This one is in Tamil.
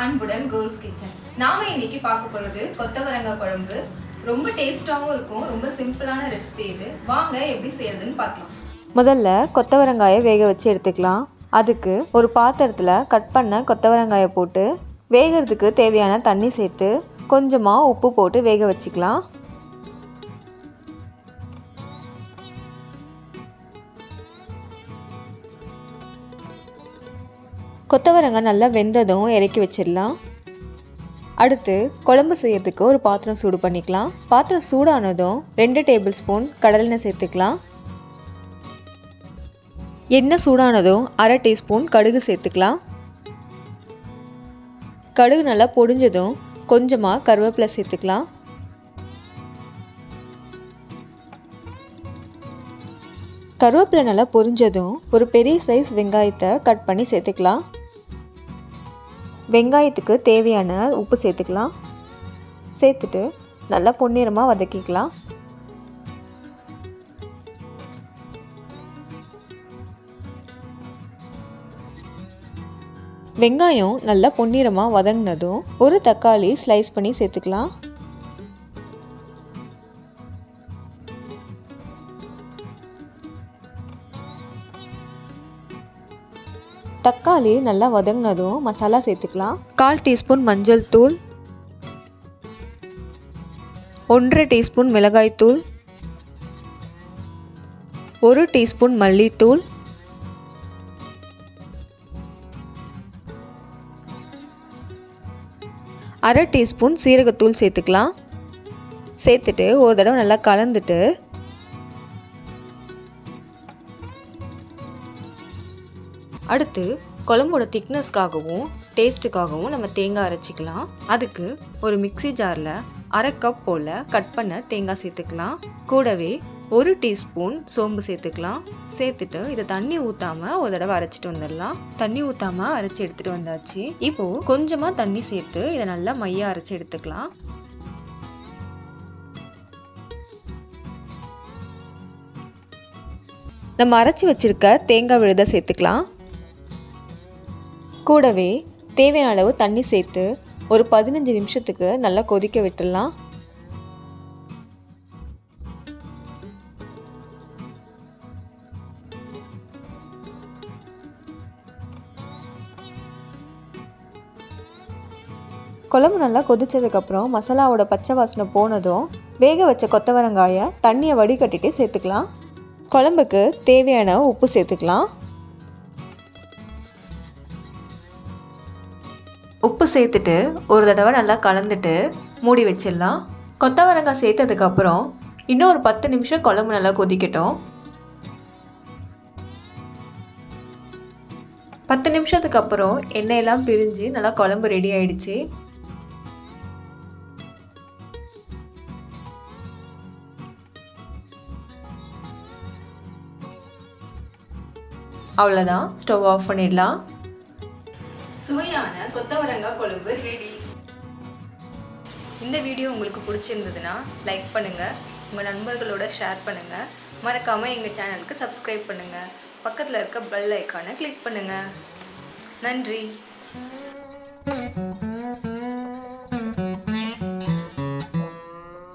அன்புடன் கேர்ள்ஸ் கிச்சன். நாம இன்னைக்கு பார்க்க போறது கொத்தவரங்காய் குழம்பு. ரொம்ப டேஸ்டாவும் இருக்கும். ரொம்ப சிம்பிளான ரெசிபி இது. வாங்க எப்படி செய்யறதுன்னு பார்க்கலாம். முதல்ல கொத்தவரங்காயை வேக வச்சு எடுத்துக்கலாம். அதுக்கு ஒரு பாத்திரத்தில் கட் பண்ண கொத்தவரங்காயை போட்டு வேகிறதுக்கு தேவையான தண்ணி சேர்த்து கொஞ்சமாக உப்பு போட்டு வேக வச்சுக்கலாம். கொத்தவரங்காய் நல்லா வெந்ததும் இறக்கி வச்சிடலாம். அடுத்து குழம்பு செய்யறதுக்கு ஒரு பாத்திரம் சூடு பண்ணிக்கலாம். பாத்திரம் சூடானதும் 2 டேபிள் ஸ்பூன் கடலெண்ணெய் சேர்த்துக்கலாம். எண்ணெய் சூடானதும் 1/2 டீஸ்பூன் கடுகு சேர்த்துக்கலாம். கடுகு நல்லா பொடிஞ்சதும் கொஞ்சமாக கருவேப்பிலை சேர்த்துக்கலாம். கருவேப்பிலை நல்லா பொரிஞ்சதும் ஒரு பெரிய சைஸ் வெங்காயத்தை கட் பண்ணி சேர்த்துக்கலாம். வெங்காயத்துக்கு தேவையான உப்பு சேர்த்துக்கலாம். சேர்த்துட்டு நல்லா பொன்னிறமாக வதக்கிக்கலாம். வெங்காயம் நல்லா பொன்னிறமாக வதங்கினதும் ஒரு தக்காளி ஸ்லைஸ் பண்ணி சேர்த்துக்கலாம். தக்காளி நல்லா வதங்கினதும் மசாலா சேர்த்துக்கலாம். 1/4 டீஸ்பூன் மஞ்சள் தூள், 1/2 டீஸ்பூன் மிளகாய் தூள், 1 டீஸ்பூன் மல்லித்தூள், 1/2 டீஸ்பூன் சீரகத்தூள் சேர்த்துக்கலாம். சேர்த்துட்டு ஒரு தடவை நல்லா கலந்துட்டு அடுத்து குழம்போட திக்னஸ்க்காகவும் டேஸ்ட்டுக்காகவும் நம்ம தேங்காய் அரைச்சிக்கலாம். அதுக்கு ஒரு மிக்ஸி ஜாரில் 1/2 கப் போல் கட் பண்ண தேங்காய் சேர்த்துக்கலாம். கூடவே 1 டீஸ்பூன் சோம்பு சேர்த்துக்கலாம். சேர்த்துட்டு இதை தண்ணி ஊற்றாமல் ஒரு தடவை அரைச்சிட்டு வந்துடலாம். தண்ணி ஊற்றாமல் அரைச்சி எடுத்துகிட்டு வந்தாச்சு. இப்போது கொஞ்சமாக தண்ணி சேர்த்து இதை நல்லா மையாக அரைச்சி எடுத்துக்கலாம். நம்ம அரைச்சி வச்சுருக்க தேங்காய் விழுதை சேர்த்துக்கலாம். கூடவே தேவையான அளவு தண்ணி சேர்த்து ஒரு 15 நிமிஷத்துக்கு நல்லா கொதிக்க விட்டுடலாம். குழம்பு நல்லா கொதிச்சதுக்கப்புறம் மசாலாவோட பச்சை வாசனை போனதும் வேக வச்ச கொத்தவரங்காயை தண்ணியை வடிகட்டிட்டு சேர்த்துக்கலாம். குழம்புக்கு தேவையான உப்பு சேர்த்துக்கலாம். உப்பு சேர்த்துட்டு ஒரு தடவை நல்லா கலந்துட்டு மூடி வச்சிடலாம். கொத்தவரங்காய் சேர்த்ததுக்கப்புறம் இன்னும் ஒரு 10 நிமிஷம் குழம்பு நல்லா கொதிக்கட்டும். 10 நிமிஷத்துக்கு அப்புறம் எண்ணெயெல்லாம் பிரிஞ்சு நல்லா குழம்பு ரெடி ஆயிடுச்சு. அவ்வளோதான், ஸ்டவ் ஆஃப் பண்ணிடலாம். சுவையான கொத்தவரங்காய் குழம்பு ரெடி. இந்த வீடியோ உங்களுக்கு பிடிச்சிருந்ததுன்னா லைக் பண்ணுங்கள், உங்கள் நண்பர்களோட ஷேர் பண்ணுங்கள், மறக்காமல் எங்கள் சேனலுக்கு சப்ஸ்கிரைப் பண்ணுங்கள், பக்கத்தில் இருக்க பெல் ஐக்கானை கிளிக் பண்ணுங்கள். நன்றி.